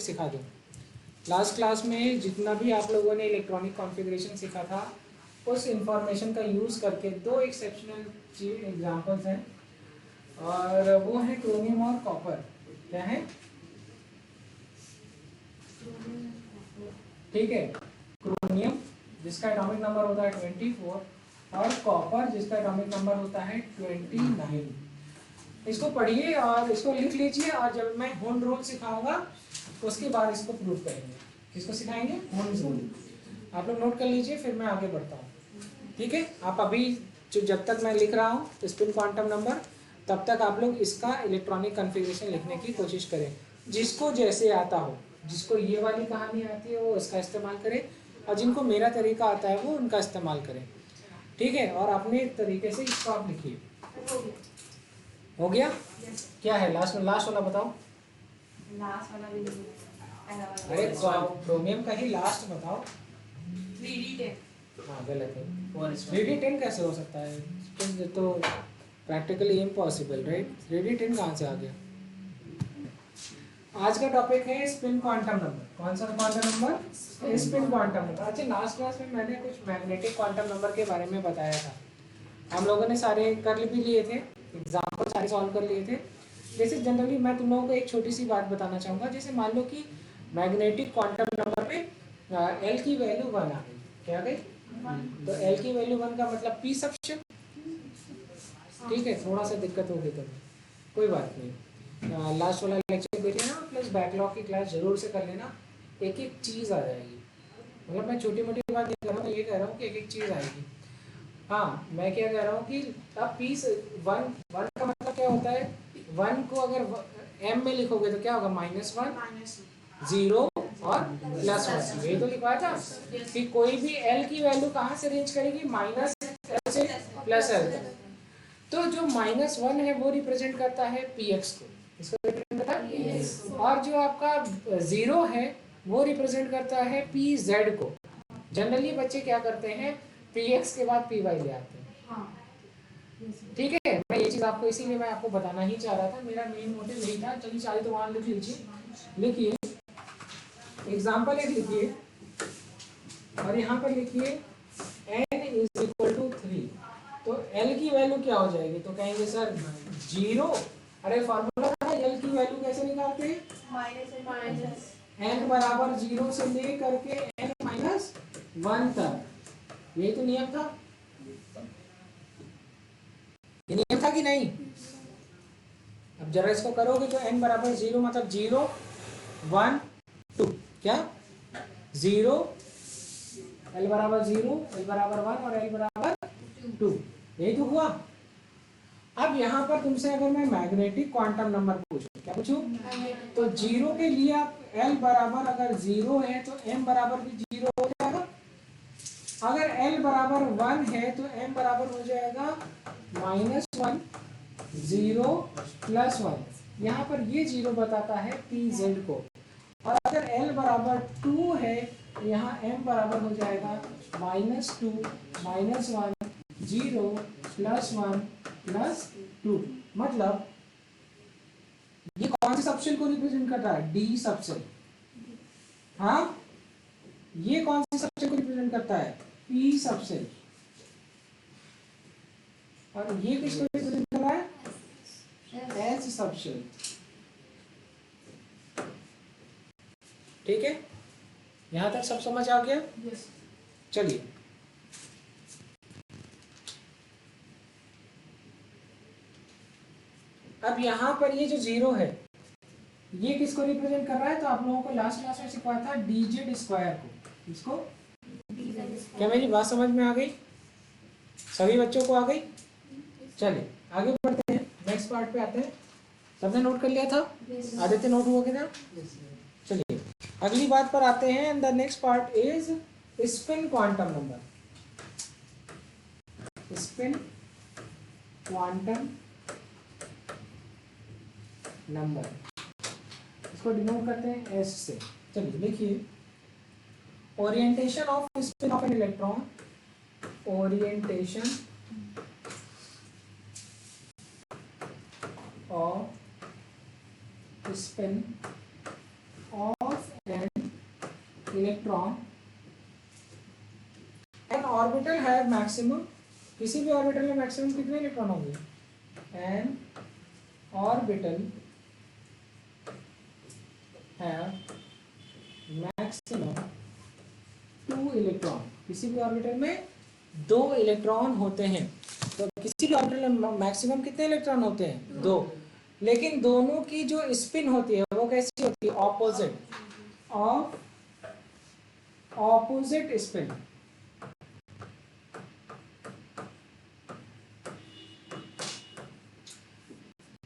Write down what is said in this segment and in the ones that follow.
सिखा दूँ। Last class में जितना भी आप लोगों ने इलेक्ट्रॉनिक कॉन्फ़िगरेशन सीखा था उस इंफॉर्मेशन का यूज़ करके दो एक्सेप्शनल एग्जांपल्स हैं, और वो है क्रोमियम और कॉपर। क्या है? ठीक है, क्रोमियम जिसका एटॉमिक नंबर होता है 24 और कॉपर जिसका एटॉमिक नंबर होता है 29। इसको पढ़िए और इसको लिख लीजिए, और जब मैं होम रूल सिखाऊंगा उसके बाद इसको प्रूव करेंगे। किसको सिखाएंगे? Home rule. आप लोग नोट कर लीजिए, फिर मैं आगे बढ़ता हूँ। ठीक है, आप अभी जब तक मैं लिख रहा हूँ स्पिन क्वांटम नंबर, तब तक आप लोग इसका इलेक्ट्रॉनिक कॉन्फ़िगरेशन लिखने की कोशिश करें। जिसको जैसे आता हो, जिसको ये वाली कहानी आती है वो इसका इस्तेमाल करें, और जिनको मेरा तरीका आता है वो उनका इस्तेमाल करें। ठीक है, और अपने तरीके से इसको आप लिखिए। हो गया? क्या है लास्ट में? लास्ट वाला बताओ। लास्ट वाला भी अरे क्रोमियम का ही लास्ट बताओ। 3D10। हाँ गलत है। 3D10 कैसे हो सकता है? तो प्रैक्टिकली इम्पॉसिबल, राइट? 3D10 कहाँ से आ गया? आज का टॉपिक है स्पिन क्वांटम नंबर। कौन सा quantum number? Spin quantum number. अच्छा, लास्ट क्लास में मैंने कुछ मैग्नेटिक क्वांटम नंबर के बारे में बताया था। हम लोगों ने सारे कर भी लिए थे, एग्जाम्पल सारे सॉल्व कर लिए थे। जैसे जनरली मैं तुम लोगों को एक छोटी सी बात बताना चाहूँगा। जैसे मान लो कि मैग्नेटिक क्वांटम नंबर पे एल की वैल्यू 1 आ गई। क्या आ गई? तो एल की वैल्यू 1 का मतलब पी सबशन। ठीक है, थोड़ा सा दिक्कत होगी तो कोई बात नहीं। लास्ट वाला लेक्चर देख लेना, प्लस बैकलॉग की क्लास जरूर से कर लेना। एक एक चीज़ आ जाएगी। मतलब मैं छोटी मोटी बात नहीं कर रहा हूँ, ये कह रहा हूँ कि एक एक चीज़ आएगी। हाँ, मैं क्या कह रहा हूँ कि अब पीस वन का मतलब क्या होता है? 1 को अगर एम में लिखोगे तो क्या होगा? -1, 0 और +1। ये तो लिखवाया था कि कोई भी एल की वैल्यू कहाँ से रेंज करेगी? -L से +L तक। तो जो -1 है वो रिप्रेजेंट करता है px को। इसको रिप्रेजेंट करता है। और जो आपका 0 है वो रिप्रेजेंट करता है pz को। जनरली बच्चे क्या करते हैं? px के बाद py ले आते हैं। ठीक है, मैं ये चीज़ आपको इसीलिए मैं आपको बताना ही चाह रहा था। मेरा मेन मोटिव यही था। चलिए सारी तो वहाँ लिख लीजिए। लिखिए, एग्जाम्पल एक लिखिए, और यहाँ पर लिखिए n = 3। तो L की वैल्यू क्या हो जाएगी? तो कहेंगे सर 0। अरे फॉर्मूला है, L की वैल्यू कैसे निकालते हैं? n बराबर 0 से ले करके n-1 तक। यही तो नियम था। ये नियम था कि नहीं? अब जरा इसको करोगे तो n बराबर 0 मतलब 0, 1, 2। क्या? 0, L बराबर 0, L बराबर 1 और L बराबर 2। यही तो हुआ। अब यहाँ पर तुमसे अगर मैं मैग्नेटिक क्वांटम नंबर पूछूं, क्या पूछूं? तो 0 के लिए आप L बराबर अगर 0 है तो m बराबर भी 0 हो जाएगा। अगर L बराबर 1 है तो m बराबर हो जाएगा -1, 0 + 1। यहाँ पर ये 0 बताता है pz को। और अगर L बराबर 2 है तो यहाँ m बराबर हो जाएगा -2, -1, 0 + 1 + 2। मतलब ये कौन से सबसेल को रिप्रेजेंट कर रहा है? D subshell. हाँ, ये कौन से सबसेल को रिप्रेजेंट करता है? P subshell. और ये किसको रिप्रेजेंट कर रहा है? H subshell. ठीक है, यहां तक सब समझ आ गया? चलिए, अब यहाँ पर ये जो 0 है ये किसको रिप्रेजेंट कर रहा है? तो आप लोगों को लास्ट क्लास में सिखाया था dz स्क्वायर को। इसको क्या मेरी बात समझ में आ गई? सभी बच्चों को आ गई? चलिए आगे बढ़ते हैं, नेक्स्ट पार्ट पे आते हैं। सबने नोट कर लिया था? आदित्य नोट हुआ क्या? चलिए अगली बात पर आते हैं। And the next part is spin quantum number. Spin quantum number, इसको डिनोट करते हैं एस से। चलिए लिखिए, orientation off spin off an electron, orientation off spin off electron N orbital है मैक्सिमम, किसी भी ऑर्बिटल में मैक्सिमम कितने इलेक्ट्रॉन होंगे? एन ऑर्बिटल है मैक्सिमम 2 इलेक्ट्रॉन, किसी भी ऑर्बिटल में 2 इलेक्ट्रॉन होते हैं। तो किसी भी ऑर्बिटल में मैक्सिमम कितने इलेक्ट्रॉन होते हैं? 2। लेकिन दोनों की जो स्पिन होती है वो कैसी होती है? Opposite spin.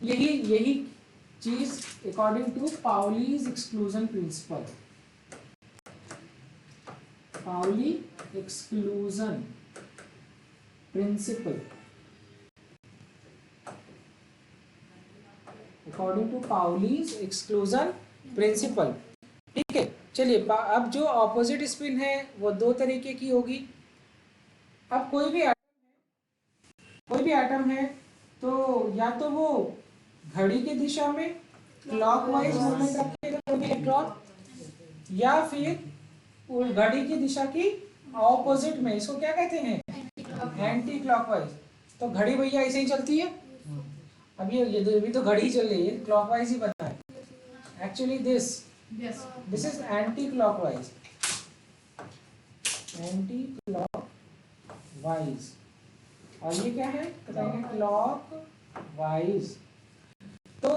यही चीज according to Pauli's exclusion principle. Pauli exclusion principle, according to Pauli's exclusion principle. ठीक है, चलिए अब जो ऑपोजिट स्पिन है वो 2 तरीके की होगी। अब कोई भी एटम है तो या तो वो घड़ी की दिशा में क्लॉकवाइज मूवमेंट रखेगा इलेक्ट्रॉन, या फिर घड़ी की दिशा की ऑपोजिट में, इसको क्या कहते हैं? Anti clockwise. तो घड़ी भैया ऐसे ही चलती है, अभी ये तो घड़ी चल रही है, क्लॉकवाइज ही बनना है। Actually this is anti clockwise, anti clockwise. और ये क्या है? क्लॉकवाइज। तो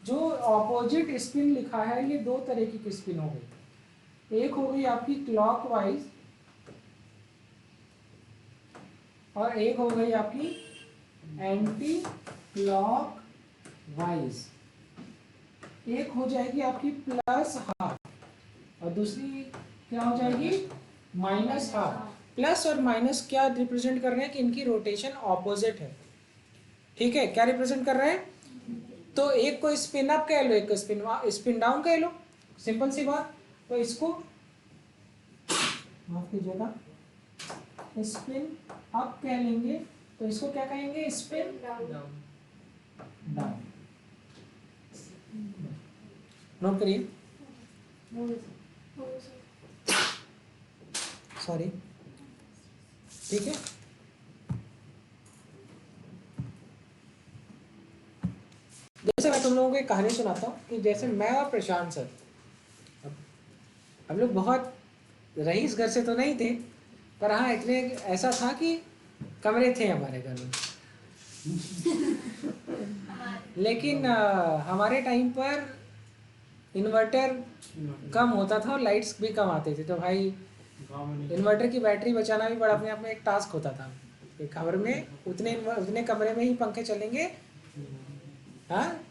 जो ऑपोजिट स्पिन लिखा है ये 2 तरीके की स्पिन हो गई। एक हो गई आपकी क्लॉकवाइज और एक हो गई आपकी एंटी क्लॉकवाइज। एक हो जाएगी आपकी प्लस हाफ और दूसरी क्या हो जाएगी? Minus half. प्लस और माइनस क्या रिप्रेजेंट कर रहे हैं कि इनकी रोटेशन ऑपोजिट है। ठीक है, क्या रिप्रेजेंट कर रहे हैं? तो एक को स्पिन अप कह लो, एक को स्पिन डाउन कह लो, सिंपल सी बात। तो इसको माफ कीजिएगा, स्पिन अप कह लेंगे, तो इसको क्या कहेंगे? Spin down. नोट करिए, सॉरी। ठीक है, जैसे मैं तुम लोगों को एक कहानी सुनाता हूँ कि जैसे मैं और प्रशांत सर, हम लोग बहुत रईस घर से तो नहीं थे, पर हाँ इतने ऐसा था कि कमरे थे हमारे घर में। लेकिन हमारे टाइम पर इन्वर्टर कम होता था और लाइट्स भी कम आते थे, तो भाई इन्वर्टर की बैटरी बचाना भी बड़ा अपने आप में एक टास्क होता था। एक कमरे में उतने कमरे में ही पंखे चलेंगे, हाँ,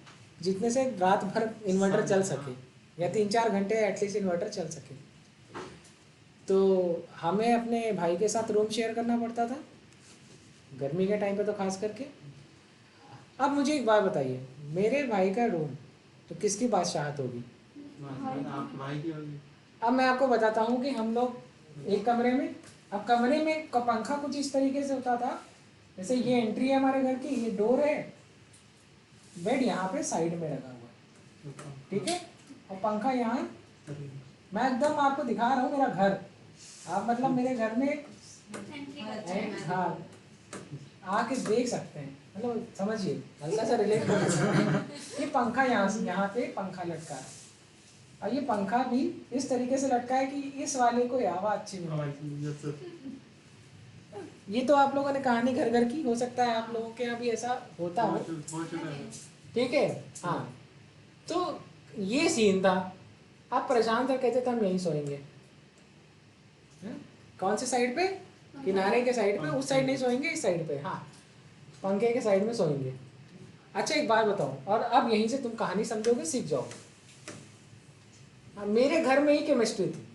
जितने से रात भर इन्वर्टर चल सके या 3-4 घंटे एटलीस्ट इन्वर्टर चल सके। तो हमें अपने भाई के साथ रूम शेयर करना पड़ता था गर्मी के टाइम पे तो खास करके। अब मुझे एक बात बताइए, मेरे भाई का रूम तो किसकी बादशाहत होगी? अब मैं आपको बताता हूँ कि हम लोग एक कमरे में, अब कमरे में का पंखा कुछ इस तरीके से होता था, जैसे ये एंट्री है हमारे घर की, ये डोर है, बेड यहाँ पे साइड में लगा हुआ है, ठीक है, और पंखा यहाँ। मैं एकदम आपको दिखा रहा हूँ मेरा घर, आप मतलब मेरे घर में हाँ आके देख सकते हैं, मतलब समझिए, हल्का सा रिलेट कर सकते हैं। ये पंखा यहाँ पे पंखा लटका है, और ये पंखा भी इस तरीके से लटका है कि इस वाले को हवा अच्छी मिले। ये तो आप लोगों ने कहानी घर घर की, हो सकता है आप लोगों के यहाँ भी ऐसा होता हो, ठीक है। हाँ, तो ये सीन था। आप प्रशांत सर कहते थे हम यहीं सोएंगे। कौन से साइड पे? किनारे के साइड पे, उस साइड नहीं सोएंगे, इस साइड पे, हाँ पंखे के साइड में सोएंगे। अच्छा एक बात बताओ, और अब यहीं से तुम कहानी समझोगे, सीख जाओगे। मेरे घर में ही केमिस्ट्री थी।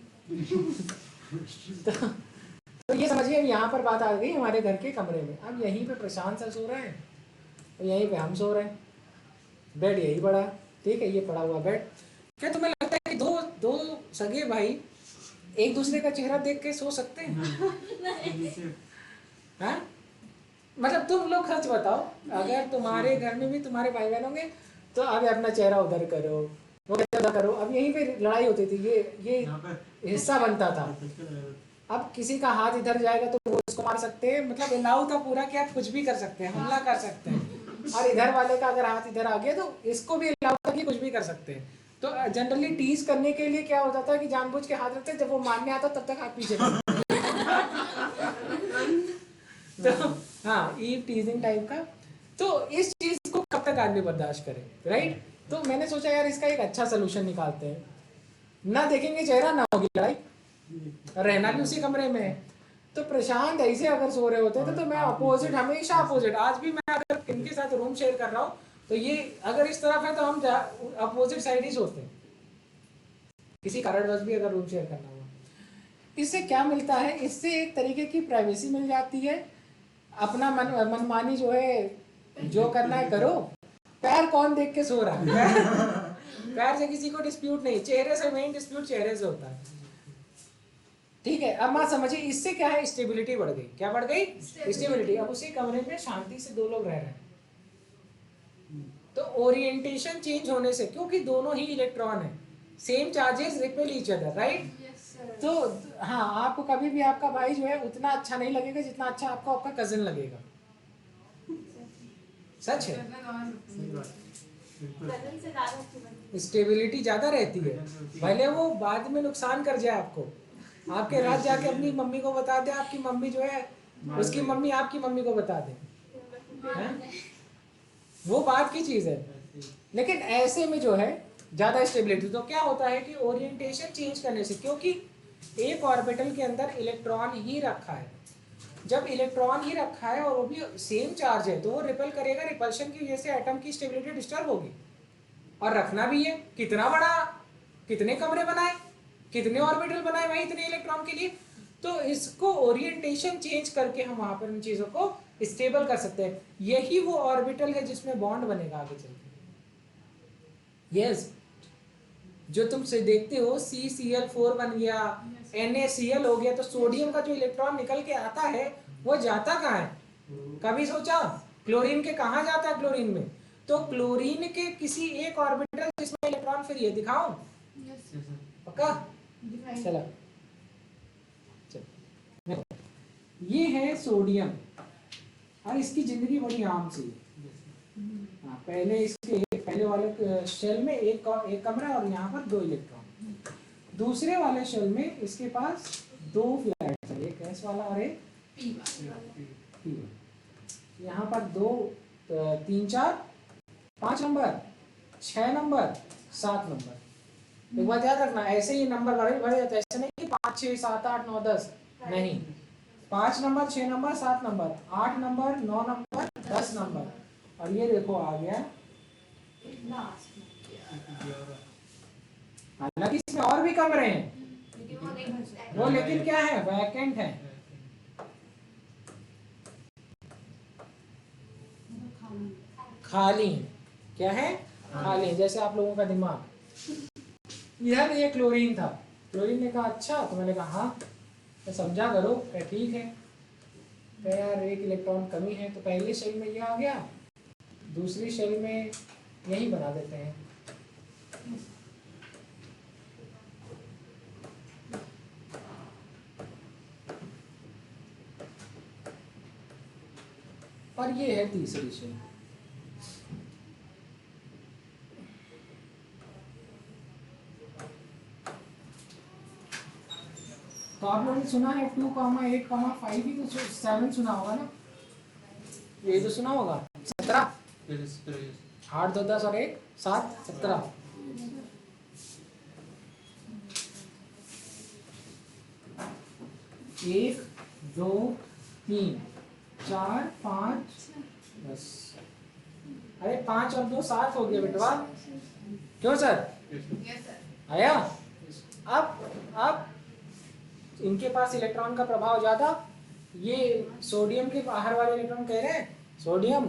तो ये समझिए अब यहाँ पर बात आ गई हमारे घर के कमरे में। अब यहीं पे प्रशांत सर सो रहे हैं और यहीं पे हम सो रहे हैं, बेड यही पड़ा, ठीक है, ये पड़ा हुआ बेड। क्या तुम्हें लगता है कि दो सगे भाई एक दूसरे का चेहरा देख के सो सकते हैं? हाँ, मतलब तुम लोग सच बताओ, अगर तुम्हारे घर में भी तुम्हारे भाई बहन होंगे तो अब अपना चेहरा उधर करो, वो कहते इधर करो। अब यहीं पे लड़ाई होती थी, ये हिस्सा बनता था। अब किसी का हाथ इधर जाएगा तो वो उसको मार सकते हैं, मतलब अलाउ था पूरा कि आप कुछ भी कर सकते हैं, हमला कर सकते हैं। और इधर वाले का अगर हाथ इधर आ गया तो इसको भी अलाउ था कि कुछ भी कर सकते हैं। तो जनरली टीज करने के लिए क्या होता था कि जानबूझ के हाथ रखते, जब वो मारने आता तब तक हाथ पीछे कर तो हाँ, ये टीजिंग टाइप का। तो इस चीज को कब तक आदमी बर्दाश्त करे, राइट? तो मैंने सोचा यार इसका एक अच्छा सोल्यूशन निकालते हैं, ना देखेंगे चेहरा ना होगी लड़ाई, रहना भी उसी कमरे में है। तो प्रशांत ऐसे अगर सो रहे होते तो मैं अपोजिट, हमेशा अपोजिट। आज भी मैं अगर इनके साथ रूम शेयर कर रहा हूँ तो ये अगर इस तरफ है तो हम अपोजिट साइड ही सोते हैं, किसी कारणवश भी अगर रूम शेयर करना हो। इससे क्या मिलता है? इससे एक तरीके की प्राइवेसी मिल जाती है, अपना मनमानी जो है जो करना है करो। पैर कौन देख के सो रहा है? पैर से किसी को डिस्प्यूट नहीं, चेहरे से मेन डिस्प्यूट चेहरे से होता है। ठीक है, अब आप समझिए इससे क्या है, स्टेबिलिटी बढ़ गई। क्या बढ़ गई? स्टेबिलिटी। अब उसी कमरे में शांति से दो लोग रह रहे हैं, तो ओरिएंटेशन चेंज होने से, क्योंकि दोनों ही इलेक्ट्रॉन है, same charges repel each other, right? तो हाँ, आपको कभी भी आपका भाई जो है उतना अच्छा नहीं लगेगा जितना अच्छा आपको आपका कजिन लगेगा। सच है, स्टेबिलिटी ज्यादा रहती है, भले वो बाद में नुकसान कर जाए आपको। आपके रात जाके अपनी मम्मी को बता दे, आपकी मम्मी जो है उसकी मम्मी आपकी मम्मी को बता दे, वो बात की चीज है। लेकिन ऐसे में जो है ज्यादा स्टेबिलिटी, तो क्या होता है कि ओरिएंटेशन चेंज करने से, क्योंकि एक ऑर्बिटल के अंदर इलेक्ट्रॉन ही रखा है, जब इलेक्ट्रॉन ही रखा है और वो भी सेम चार्ज है, तो वो रिपेल करेगा, रिपल्शन की वजह से एटम की स्टेबिलिटी डिस्टर्ब होगी। और रखना भी है, कितना बड़ा, कितने कमरे बनाए, कितने ऑर्बिटल बनाए भाई इतने इलेक्ट्रॉन के लिए। तो इसको ओरिएंटेशन चेंज करके हम वहां पर इन चीजों को स्टेबल कर सकते हैं। यही वो ऑर्बिटल है जिसमें बॉन्ड बनेगा आगे चलकर। यस, जो तुम से देखते हो CCl4 बन गया, NaCl हो गया, तो सोडियम का जो इलेक्ट्रॉन निकल के आता है वो जाता कहाँ है? कभी सोचा? क्लोरीन के कहाँ जाता है? क्लोरीन में। तो क्लोरीन के किसी एक ऑर्बिटल जिसमें इलेक्ट्रॉन फ्री है, दिखाऊं? पक्का? चला, ये है सोडियम, और इसकी जिंदगी बड़ी आम सी है। पहले इसके पहले वाले शेल में एक कमरा और यहाँ पर 2 इलेक्ट्रॉन, दूसरे वाले शेल में इसके पास 2 फ्लैट्स है, एक S वाला और एक P वाला। यहाँ पर 2 3 4 5 नंबर, 6 नंबर, 7 नंबर। एक बात याद रखना, ऐसे ही नंबर बढ़ जाता है, ऐसे नहीं कि 5 6 7 8 9 10, नहीं, 5 number, 6 number, 7 number, 8 number, 9 number, 10 number. और ये देखो आ गया, हालांकि इसमें और भी कमरे हैं वो, लेकिन क्या है, वैकेंट है, खाली। क्या है? खाली। जैसे आप लोगों का दिमाग, इधर ये क्लोरीन था, क्लोरीन ने कहा अच्छा, तो मैंने कहा हाँ, तो समझा करो, ठीक है, तो यार एक इलेक्ट्रॉन कमी है, तो पहले शेल में ये आ गया, दूसरी शेल में यही बना देते हैं। और ये है तीसरी शेल। तो आप लोगों ने सुना है 2, 8, 5 ही तो 7 सुना होगा ना, ये तो सुना होगा 17, 8 2 10 और 1 7 17। एक 2 3 4 5 बस, अरे 5 और 2 7 हो गया बेटवा, क्यों सर? आया? अब इनके पास इलेक्ट्रॉन का प्रभाव ज्यादा, ये सोडियम के बाहर वाले इलेक्ट्रॉन कह रहे हैं सोडियम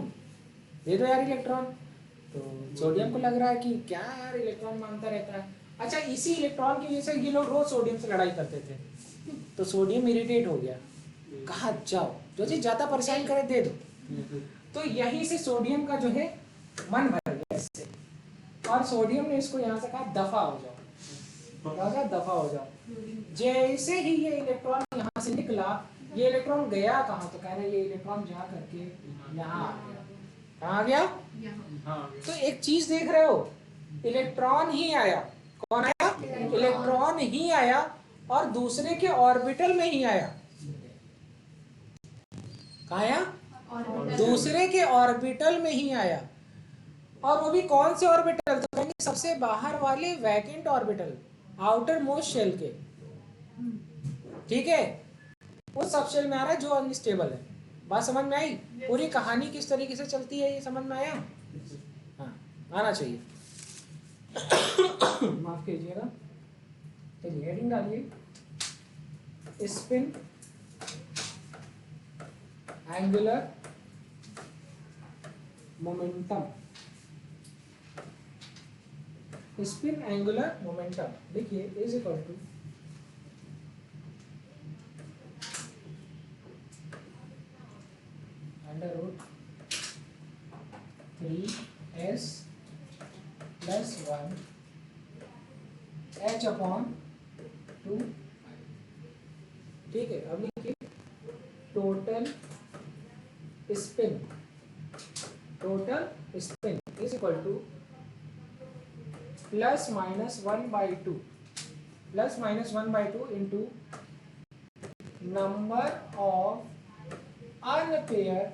दे दो यार इलेक्ट्रॉन, तो सोडियम को लग रहा है कि क्या यार इलेक्ट्रॉन मांगता रहता है। अच्छा, इसी इलेक्ट्रॉन की वजह से ये लोग रोज सोडियम से लड़ाई करते थे, तो सोडियम इरिटेट हो गया, कहा जाओ जो चीज ज्यादा परेशान करे दे दो। तो यहीं से सोडियम का जो है मन भर गया इससे, और सोडियम ने इसको यहाँ से कहा दफा हो जाओ, कहा दफा हो जाओ। जैसे ही ये इलेक्ट्रॉन यहाँ से निकला, ये इलेक्ट्रॉन गया कहाँ, तो कह रहे ये इलेक्ट्रॉन जा करके यहाँ आ गया। कहाँ आ गया? तो एक चीज देख रहे हो, इलेक्ट्रॉन ही आया। कौन आया? इलेक्ट्रॉन ही आया और दूसरे के ऑर्बिटल में ही आया। कहाँ आया? दूसरे के ऑर्बिटल में ही आया। और वो भी कौन से ऑर्बिटल? तो कहेंगे सबसे बाहर वाले vacant orbital, outermost shell के। ठीक है, उस सब शेल में आ रहा है जो अनस्टेबल है। बात समझ में आई? पूरी कहानी किस तरीके से चलती है ये समझ में आया? हाँ, आना चाहिए। माफ कीजिएगा। चलिए हेडिंग डालिए, spin angular momentum. Spin angular momentum लिखिए is equal to √3s + 1 h upon 2। ठीक है, अब लिखिए total spin is equal to ±1/2 into number of unpaired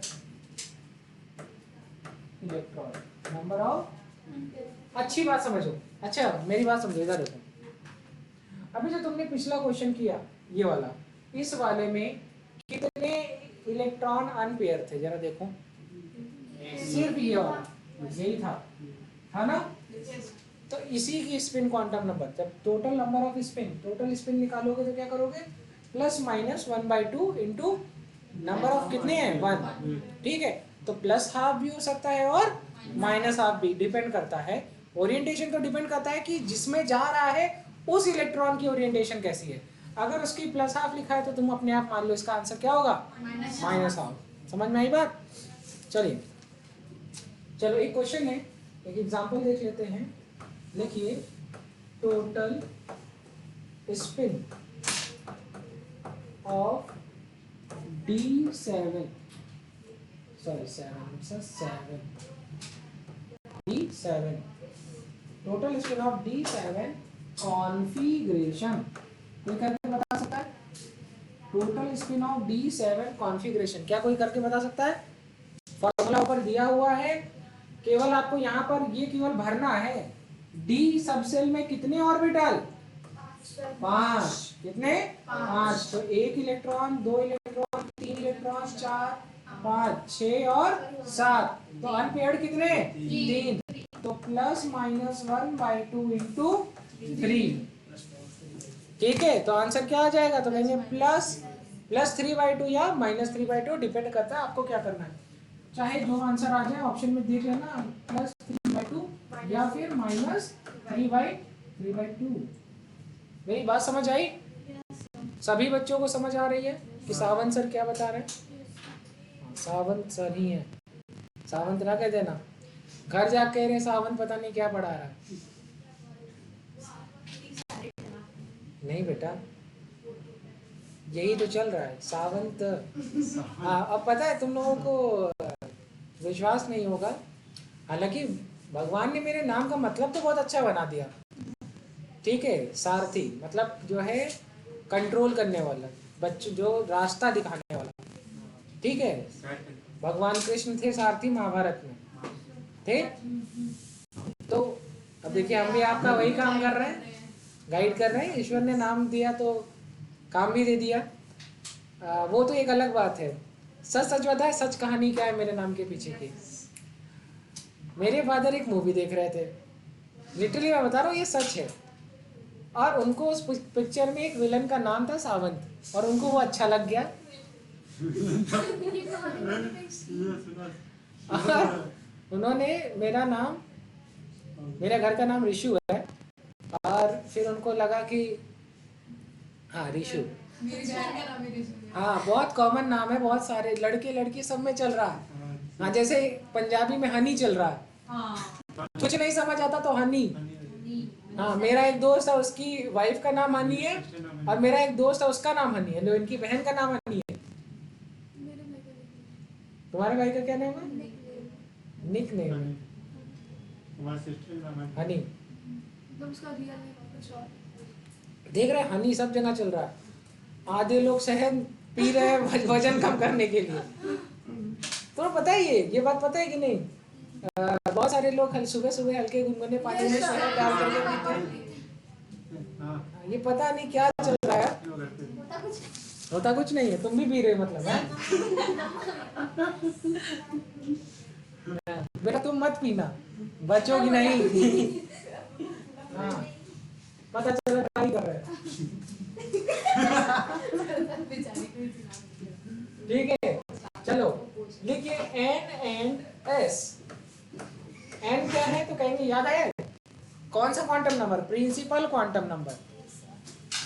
electron. Number of, अच्छी बात समझो, अच्छा मेरी बात समझो, इधर देखो। अभी जो तुमने पिछला क्वेश्चन किया ये वाला, इस वाले में कितने इलेक्ट्रॉन अनपेयर थे जरा देखो। सिर्फ ये वाला यही था ना? तो इसी की स्पिन क्वांटम नंबर, जब total number off spin, total spin निकालोगे तो क्या करोगे? ±1/2 इंटू नंबर ऑफ कितने हैं? 1। ठीक है, तो प्लस हाफ भी हो सकता है और माइनस हाफ भी, डिपेंड करता है। ओरिएंटेशन तो डिपेंड करता है कि जिसमें जा रहा है उस इलेक्ट्रॉन की ओरिएंटेशन कैसी है। अगर उसकी प्लस हाफ लिखा है तो तुम अपने आप मान लो इसका आंसर क्या होगा? Minus half. समझ में आई बात? चलिए, चलो एक क्वेश्चन है, एक एग्जांपल देख लेते हैं। लिखिए total spin off D7 total spin off D7 configuration. कोई करके बता सकता है? Total spin off D7 configuration क्या कोई करके बता सकता है? फॉर्मूला ऊपर दिया हुआ है, केवल आपको यहाँ पर ये केवल भरना है। D सबसेल में कितने ऑर्बिटल? 5। कितने? 5। तो 1 इलेक्ट्रॉन, 2 इलेक्ट्रॉन, 3 इलेक्ट्रॉन, 4, 5, 6 और 7। तो अनपेयर्ड कितने? 3। तो ±1/2 इंटू 3। ठीक है, तो आंसर क्या आ जाएगा? तो कहेंगे +3/2 या -3/2, डिपेंड करता है आपको क्या करना है। चाहे जो आंसर आ जाए ऑप्शन में देख लेना, +3/2 या फिर -3/2। मेरी बात समझ आई? सभी बच्चों को समझ आ रही है कि सावंत सर क्या बता रहे हैं? सावंत सर ही है, सावंत ना कह देना। घर जा कह रहे सावंत पता नहीं क्या पढ़ा रहा है। नहीं बेटा, यही तो चल रहा है सावंत। हाँ, अब पता है तुम लोगों को विश्वास नहीं होगा, हालांकि भगवान ने मेरे नाम का मतलब तो बहुत अच्छा बना दिया। ठीक है, सारथी मतलब जो है कंट्रोल करने वाला, बच्चों जो रास्ता दिखाने वाला। ठीक है, भगवान कृष्ण थे सारथी महाभारत में थे। तो अब देखिए हम भी आपका वही काम कर रहे हैं, गाइड कर रहे हैं। ईश्वर ने नाम दिया तो काम भी दे दिया। वो तो एक अलग बात है। सच सच बताए, सच कहानी क्या है मेरे नाम के पीछे की? मेरे फादर एक मूवी देख रहे थे, लिटरली मैं बता रहा हूँ ये सच है। और उनको उस पिक्चर में एक विलन का नाम था सावंत, और उनको वो अच्छा लग गया। और उन्होंने मेरा नाम, मेरे घर का नाम ऋषु है, और फिर उनको लगा कि हाँ ऋषु, हाँ बहुत कॉमन नाम है, बहुत सारे लड़के लड़की सब में चल रहा है। हाँ, जैसे पंजाबी में हनी चल रहा है। कुछ नहीं समझ आता तो हनी। हाँ, मेरा एक दोस्त है, उसकी वाइफ का नाम हनी है, और मेरा एक दोस्त है, उसका नाम हनी है, इनकी बहन का नाम हनी है। तुम्हारे भाई का क्या नाम है? निक नेम है हनी। देख रहे हैं, हनी सब जगह चल रहा है। आधे लोग शहद पी रहे हैं वजन कम करने के लिए। तो पता है ये बात पता है कि नहीं? बहुत सारे लोग सुबह सुबह हल्के गुनगुने पानी में शहद डाल करके पीते हैं। ये पता नहीं क्या चल रहा है। होता कुछ नहीं है, तुम भी पी रहे हो मतलब है? बेटा तुम मत पीना, बचोगी नहीं। हाँ, पता चला ट्राई कर रहे हैं। ठीक है, चलो लिखिए एन एंड एस। एन क्या है तो कहेंगे, याद आया कौन सा quantum number? Principal quantum number.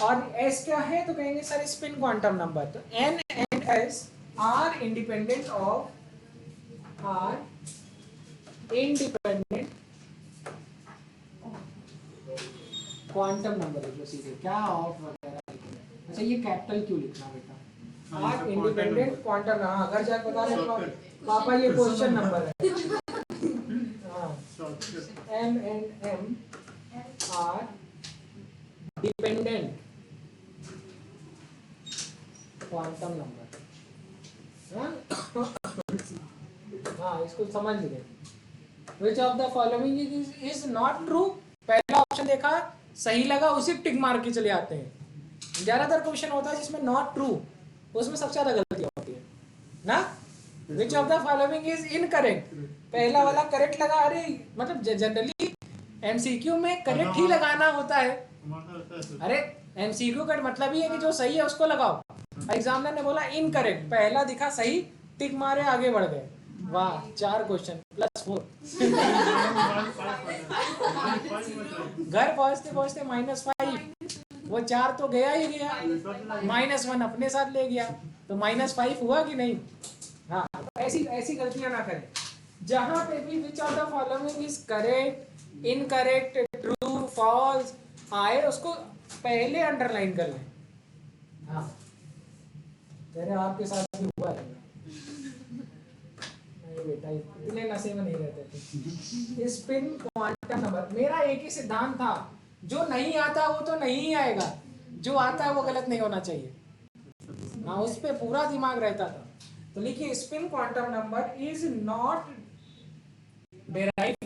और एस क्या है तो कहेंगे सर स्पिन क्वांटम नंबर। तो n and s are independent quantum number लिख लो सीधे, क्या ऑफ वगैरह लिखना। अच्छा ये कैपिटल क्यों लिखना बेटा? Are independent quantum. हाँ, घर जाकर बता रहे पापा ये क्वेश्चन नंबर है। M and m are dependent quantum number. हाँ, इसको समझ गए। Which of the following is not true? पहला ऑप्शन देखा, सही लगा, उसी टिक मार के चले आते हैं। ज्यादातर क्वेश्चन होता है जिसमें नॉट ट्रू, उसमें सबसे ज्यादा गलतियां होती है ना। Which of the following is incorrect? पहला वाला करेक्ट लगा। अरे मतलब जनरली एमसीक्यू में करेक्ट ही लगाना होता है। अरे एमसीक्यू का मतलब ही है कि जो सही है उसको लगाओ। एग्जामिनर ने बोला इनकरेक्ट, पहला दिखा सही, टिक मारे आगे बढ़ गए। वाह, 4 क्वेश्चन +4। घर पहुंचते पहुंचते -5। वो 4 तो गया ही गया, -1 अपने साथ ले गया, तो -5 हुआ कि नहीं? हाँ, ऐसी गलतियां ना करें। जहां पे भी which of the following is correct, incorrect, true, false आए, उसको पहले अंडरलाइन कर लें। हाँ, तेरे आपके साथ भी हुआ है बेटा, इतने नशे में नहीं रहते थे। स्पिन क्वांटम नंबर, मेरा एक ही सिद्धांत था, जो नहीं आता वो तो नहीं आएगा, जो आता है वो गलत नहीं होना चाहिए। हाँ, उस पे पूरा दिमाग रहता था। तो लिखिए spin quantum number is not derived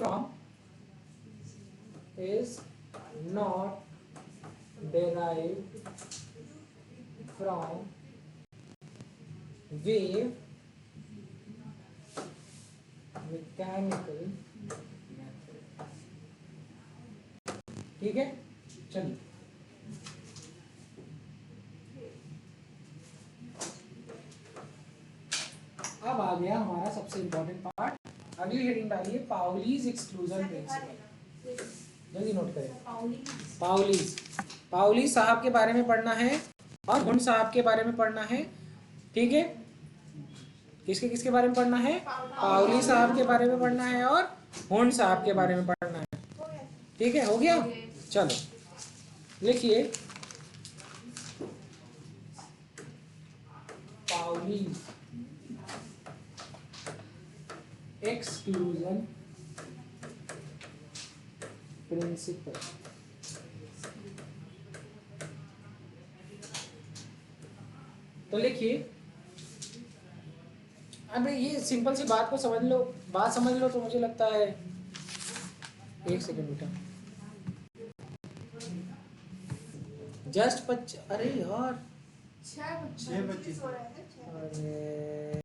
from wave mechanical method. ठीक है, चलिए अब आ गया हमारा सबसे इंपॉर्टेंट पार्ट। अगली हेडिंग डालिए पाउलीज एक्सक्लूजन प्रिंसिपल। जल्दी नोट करें। पाउली साहब के बारे में पढ़ना है और हुन साहब के बारे में पढ़ना है। ठीक है, किसके बारे में पढ़ना है? पाउली साहब के बारे में पढ़ना है और हुन साहब के बारे में पढ़ना है। ठीक है, हो गया। चलो लिखिए पाउली एक्सक्लूजन प्रिंसिपल। तो लिखिए, अब ये सिंपल सी बात को समझ लो, बात समझ लो तो मुझे लगता है, एक सेकंड बेटा, जस्ट अरे यार 6 बच्चे अरे